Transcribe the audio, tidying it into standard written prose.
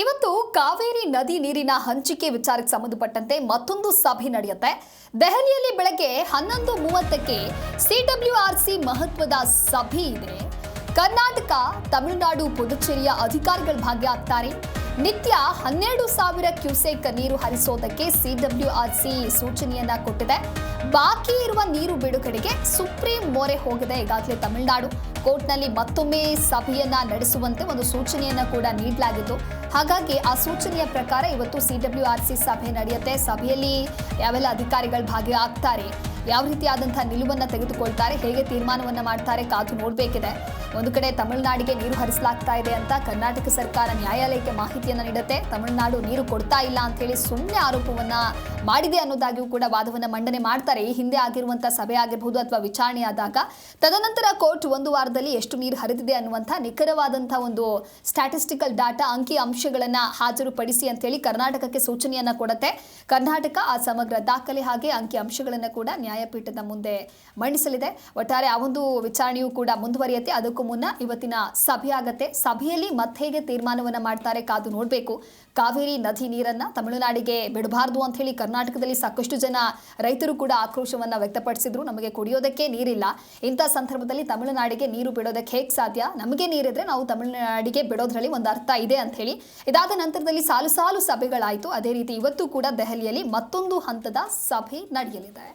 ಇವತ್ತು ಕಾವೇರಿ ನದಿ ನೀರಿನ ಹಂಚಿಕೆ ವಿಚಾರಕ್ಕೆ ಸಂಬಂಧಪಟ್ಟಂತೆ ಮತ್ತೊಂದು ಸಭೆ ನಡೆಯುತ್ತೆ. ದೆಹಲಿಯಲ್ಲಿ ಬೆಳಗ್ಗೆ 11:30ಕ್ಕೆ ಸಿಡಬ್ಲ್ಯೂಆರ್ಸಿ ಮಹತ್ವದ ಸಭೆ ಇದೆ. ಕರ್ನಾಟಕ, ತಮಿಳುನಾಡು, ಪುದುಚೇರಿಯ ಅಧಿಕಾರಿಗಳು ಭಾಗಿಯಾಗ್ತಾರೆ. ನಿತ್ಯ 12,000 ಕ್ಯೂಸೆಕ್ ನೀರು ಹರಿಸೋದಕ್ಕೆ ಸಿಡಬ್ಲ್ಯೂಆರ್ಸಿ ಸೂಚನೆಯನ್ನ ಕೊಟ್ಟಿದೆ. ಬಾಕಿ ಇರುವ ನೀರು ಬಿಡುಗಡೆಗೆ ಸುಪ್ರೀಂ ಮೊರೆ ಹೋಗಿದೆ. ಈಗಾಗಲೇ ತಮಿಳುನಾಡು ಕೋರ್ಟ್ನಲ್ಲಿ ಮತ್ತೊಮ್ಮೆ ಸಭೆಯನ್ನ ನಡೆಸುವಂತೆ ಒಂದು ಸೂಚನೆಯನ್ನ ಕೂಡ ನೀಡಲಾಗಿತ್ತು. ಹಾಗಾಗಿ ಆ ಸೂಚನೆಯ ಪ್ರಕಾರ ಇವತ್ತು ಸಿಡಬ್ಲ್ಯೂಆರ್ಸಿ ಸಭೆ ನಡೆಯುತ್ತೆ. ಸಭೆಯಲ್ಲಿ ಯಾವೆಲ್ಲ ಅಧಿಕಾರಿಗಳು ಭಾಗಿಯಾಗ್ತಾರೆ, ಯಾವ ರೀತಿಯಾದಂತಹ ನಿಲುವನ್ನು ತೆಗೆದುಕೊಳ್ತಾರೆ, ಹೇಗೆ ತೀರ್ಮಾನವನ್ನ ಮಾಡ್ತಾರೆ ಕಾದು ನೋಡಬೇಕಿದೆ. ಒಂದು ಕಡೆ ತಮಿಳುನಾಡಿಗೆ ನೀರು ಹರಿಸಲಾಗ್ತಾ ಇದೆ ಅಂತ ಕರ್ನಾಟಕ ಸರ್ಕಾರ ನ್ಯಾಯಾಲಯಕ್ಕೆ ಮಾಹಿತಿಯನ್ನು ನೀಡುತ್ತೆ. ತಮಿಳುನಾಡು ನೀರು ಕೊಡ್ತಾ ಇಲ್ಲ ಅಂತ ಹೇಳಿ ಸುಮ್ಮನೆ ಆರೋಪವನ್ನ ಮಾಡಿದೆ ಅನ್ನೋದಾಗಿಯೂ ಕೂಡ ವಾದವನ್ನ ಮಂಡನೆ ಮಾಡ್ತಾರೆ. ಈ ಹಿಂದೆ ಆಗಿರುವಂತಹ ಸಭೆ ಆಗಿರಬಹುದು ಅಥವಾ ವಿಚಾರಣೆ ಆದಾಗ ತದನಂತರ ಕೋರ್ಟ್ ಒಂದು ವಾರದಲ್ಲಿ ಎಷ್ಟು ನೀರು ಹರಿದಿದೆ ಅನ್ನುವಂತಹ ನಿಖರವಾದಂತಹ ಒಂದು ಸ್ಟ್ಯಾಟಿಸ್ಟಿಕಲ್ ಡಾಟಾ, ಅಂಕಿ ಅಂಶಗಳನ್ನ ಹಾಜರುಪಡಿಸಿ ಅಂತ ಹೇಳಿ ಕರ್ನಾಟಕಕ್ಕೆ ಸೂಚನೆಯನ್ನ ಕೊಡುತ್ತೆ. ಕರ್ನಾಟಕ ಆ ಸಮಗ್ರ ದಾಖಲೆ ಹಾಗೆ ಅಂಕಿ ಅಂಶಗಳನ್ನು ಕೂಡ ನ್ಯಾಯಪೀಠದ ಮುಂದೆ ಮಂಡಿಸಲಿದೆ. ಒಟ್ಟಾರೆ ಆ ಒಂದು ವಿಚಾರಣೆಯೂ ಕೂಡ ಮುಂದುವರಿಯುತ್ತೆ. ಅದಕ್ಕೂ ಮುನ್ನ ಇವತ್ತಿನ ಸಭೆ ಆಗತ್ತೆ. ಸಭೆಯಲ್ಲಿ ಮತ್ತೆ ಹೇಗೆ ತೀರ್ಮಾನವನ್ನ ಮಾಡ್ತಾರೆ ಕಾದು ನೋಡಬೇಕು. ಕಾವೇರಿ ನದಿ ನೀರನ್ನ ತಮಿಳುನಾಡಿಗೆ ಬಿಡಬಾರ್ದು ಅಂತ ಹೇಳಿ ಕರ್ನಾಟಕದಲ್ಲಿ ಸಾಕಷ್ಟು ಜನ ರೈತರು ಕೂಡ ಆಕ್ರೋಶವನ್ನ ವ್ಯಕ್ತಪಡಿಸಿದ್ರು. ನಮಗೆ ಕುಡಿಯೋದಕ್ಕೆ ನೀರಿಲ್ಲ, ಇಂಥ ಸಂದರ್ಭದಲ್ಲಿ ತಮಿಳುನಾಡಿಗೆ ನೀರು ಬಿಡೋದಕ್ಕೆ ಹೇಗೆ ಸಾಧ್ಯ? ನಮಗೆ ನೀರಿದ್ರೆ ನಾವು ತಮಿಳುನಾಡಿಗೆ ಬಿಡೋದ್ರಲ್ಲಿ ಒಂದು ಅರ್ಥ ಇದೆ ಅಂತ ಹೇಳಿ ಇದಾದ ನಂತರದಲ್ಲಿ ಸಾಲು ಸಾಲು ಸಭೆಗಳಾಯಿತು. ಅದೇ ರೀತಿ ಇವತ್ತು ಕೂಡ ದೆಹಲಿಯಲ್ಲಿ ಮತ್ತೊಂದು ಹಂತದ ಸಭೆ ನಡೆಯಲಿದೆ.